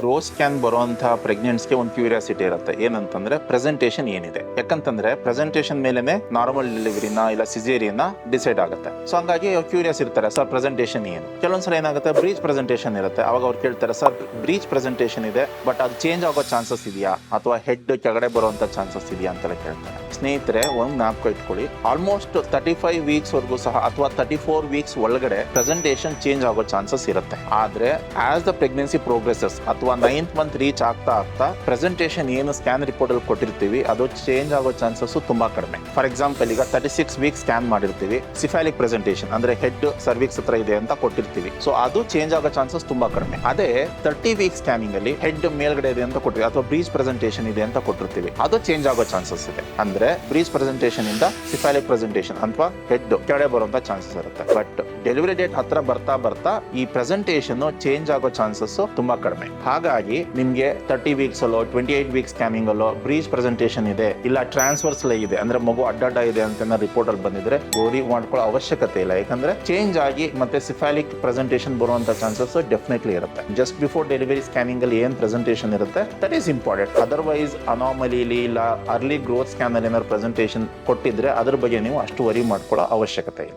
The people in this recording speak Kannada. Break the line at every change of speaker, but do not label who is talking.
ರೋಸ್ ಸ್ಕ್ಯಾನ್ ಬರುವಂತಹ ಪ್ರೆಗ್ನೆನ್ಸ್ಗೆ ಒಂದು ಕ್ಯೂರಿಯಾಸಿಟಿ ಇರುತ್ತೆ, ಏನಂತಂದ್ರೆ ಪ್ರೆಸೆಂಟೇಷನ್ ಏನಿದೆ. ಯಾಕಂತಂದ್ರೆ ಪ್ರೆಸೆಂಟೇಷನ್ ಮೇಲೆನೆ ನಾರ್ಮಲ್ ಡೆಲಿವರಿನ ಇಲ್ಲ ಸಿಸೇರಿಯನ್ನ ಡಿಸೈಡ್ ಆಗುತ್ತೆ. ಸೊ ಹಂಗಾಗಿ ಅವ್ರು ಕ್ಯೂರಿಯಸ್ ಇರ್ತಾರೆ, ಸರ್ ಪ್ರೆಸೆಂಟೇಷನ್ ಏನು. ಕೆಲವೊಂದ್ಸಲ ಏನಾಗುತ್ತೆ, ಬ್ರೀಚ್ ಪ್ರೆಸೆಂಟೇಷನ್ ಇರುತ್ತೆ. ಅವಾಗ ಅವ್ರು ಕೇಳ್ತಾರೆ, ಸರ್ ಬ್ರೀಚ್ ಪ್ರೆಸೆಂಟೇಷನ್ ಇದೆ, ಬಟ್ ಅದು ಚೇಂಜ್ ಆಗೋ ಚಾನ್ಸಸ್ ಇದೆಯಾ, ಅಥವಾ ಹೆಡ್ ಕೆಳಗಡೆ ಬರುವಂತ ಚಾನ್ಸಸ್ ಇದೆಯಾ ಅಂತೆಲ್ಲ ಕೇಳ್ತಾರೆ. ಸ್ನೇಹಿತರೆ, ಒಂದು ಜ್ಞಾಪಕ ಇಟ್ಕೊಳ್ಳಿ, ಆಲ್ಮೋಸ್ಟ್ 35 ವೀಕ್ಸ್ ವರೆಗೂ ಸಹ ಅಥವಾ 34 ವೀಕ್ಸ್ ಒಳಗಡೆ ಪ್ರೆಸೆಂಟೇಷನ್ ಚೇಂಜ್ ಆಗೋ ಚಾನ್ಸಸ್ ಇರುತ್ತೆ. ಆದ್ರೆ ಆಸ್ ದ ಪ್ರೆಗ್ನೆನ್ಸಿ ಪ್ರೋಗ್ರೆಸಸ್ ಅಥವಾ 9th ಮಂತ್ ರೀಚ್ ಆಗ್ತಾ ಪ್ರೆಸೆಂಟೇಷನ್ ಏನು ಸ್ಕ್ಯಾನ್ ರಿಪೋರ್ಟ್ ಅಲ್ಲಿ ಕೊಟ್ಟಿರ್ತೀವಿ ಅದು ಚೇಂಜ್ ಆಗೋ ಚಾನ್ಸಸ್ ತುಂಬಾ ಕಡಿಮೆ. ಫಾರ್ ಎಕ್ಸಾಂಪಲ್, ಈಗ 36 ವೀಕ್ಸ್ ಸ್ಕ್ಯಾನ್ ಮಾಡಿರ್ತೀವಿ, ಸಿಫಾಲಿಕ್ ಪ್ರೆಸೆಂಟೇಷನ್ ಅಂದ್ರೆ ಹೆಡ್ ಸರ್ವಿಕ್ಸ್ ಹತ್ರ ಇದೆ ಅಂತ ಕೊಟ್ಟಿರ್ತೀವಿ. ಸೊ ಅದು ಚೇಂಜ್ ಆಗೋ ಚಾನ್ಸಸ್ ತುಂಬಾ ಕಡಿಮೆ. ಅದೇ 30 ವೀಕ್ಸ್ ಸ್ಕ್ಯಾನಿಂಗ್ ಅಲ್ಲಿ ಹೆಡ್ ಮೇಲ್ಗಡೆ ಇದೆ ಅಂತ ಕೊಟ್ಟಿರ್ತೀವಿ ಅಥವಾ ಬ್ರೀಚ್ ಪ್ರೆಸೆಂಟೇಷನ್ ಇದೆ ಅಂತ ಕೊಟ್ಟಿರ್ತೀವಿ, ಅದು ಚೇಂಜ್ ಆಗೋ ಚಾನ್ಸಸ್ ಇದೆ. ಅಂದ್ರೆ ಬ್ರೀಚ್ ಪ್ರೆಸೆಂಟೇಷನ್ ಇಂದ ಸಿಫಾಲಿಕ್ ಪ್ರೆಸೆಂಟೇಷನ್ ಅಥವಾ ಹೆಡ್ ಕೆಳಗಡೆ ಬರುವಂತ ಚಾನ್ಸಸ್ ಇರುತ್ತೆ. ಬಟ್ ಡೆಲಿವರಿ ಡೇಟ್ ಹತ್ರ ಬರ್ತಾ ಈ ಪ್ರೆಸೆಂಟೇಷನ್ ಚೇಂಜ್ ಆಗೋ ಚಾನ್ಸಸ್ ತುಂಬಾ ಕಡಿಮೆ. ಹಾಗಾಗಿ ನಿಮ್ಗೆ 30 ವೀಕ್ಸ್ ಅಲ್ಲೋ 28 ವೀಕ್ಸ್ ಸ್ಕ್ಯಾನಿಂಗ್ ಅಲ್ಲೋ ಬ್ರೀಚ್ ಪ್ರೆಸೆಂಟೇಷನ್ ಇದೆ, ಇಲ್ಲ ಟ್ರಾನ್ಸ್ಫರ್ಸ್ ಇದೆ ಅಂದ್ರೆ ಮಗು ಅಡ್ಡ ಇದೆ ಅಂತ ರಿಪೋರ್ಟ್ ಅಲ್ಲಿ ಬಂದಿದ್ರೆ ಗೋರಿ ಮಾಡ್ಕೊಳ್ಳೋ ಅವಶ್ಯಕತೆ ಇಲ್ಲ. ಯಾಕಂದ್ರೆ ಚೇಂಜ್ ಆಗಿ ಮತ್ತೆ ಸಿಫಾಲಿಕ್ ಪ್ರೆಸೆಂಟೇಷನ್ ಬರುವಂತ ಚಾನ್ಸಸ್ ಡೆಫಿನೆಟ್ಲಿ ಇರುತ್ತೆ. ಜಸ್ಟ್ ಬಿಫೋರ್ ಡೆಲಿವರಿ ಸ್ಕ್ಯಾನಿಂಗ್ ಅಲ್ಲಿ ಏನ್ ಪ್ರೆಸೆಂಟೇಷನ್ ಇರುತ್ತೆ ದಟ್ ಈಸ್ ಇಂಪಾರ್ಟೆಂಟ್. ಅದರ್ವೈಸ್ ಅನಾಮಲಿಲಿ ಇಲ್ಲ ಅರ್ಲಿ ಗ್ರೋತ್ ಸ್ಕ್ಯಾನ್ ಅಲ್ಲಿ ಏನಾದ್ರು ಪ್ರೆಸೆಂಟೇಷನ್ ಕೊಟ್ಟಿದ್ರೆ ಅದ್ರ ಬಗ್ಗೆ ನೀವು ಅಷ್ಟು ವರಿ ಮಾಡ್ಕೊಳ್ಳೋ ಅವಶ್ಯಕತೆ ಇಲ್ಲ.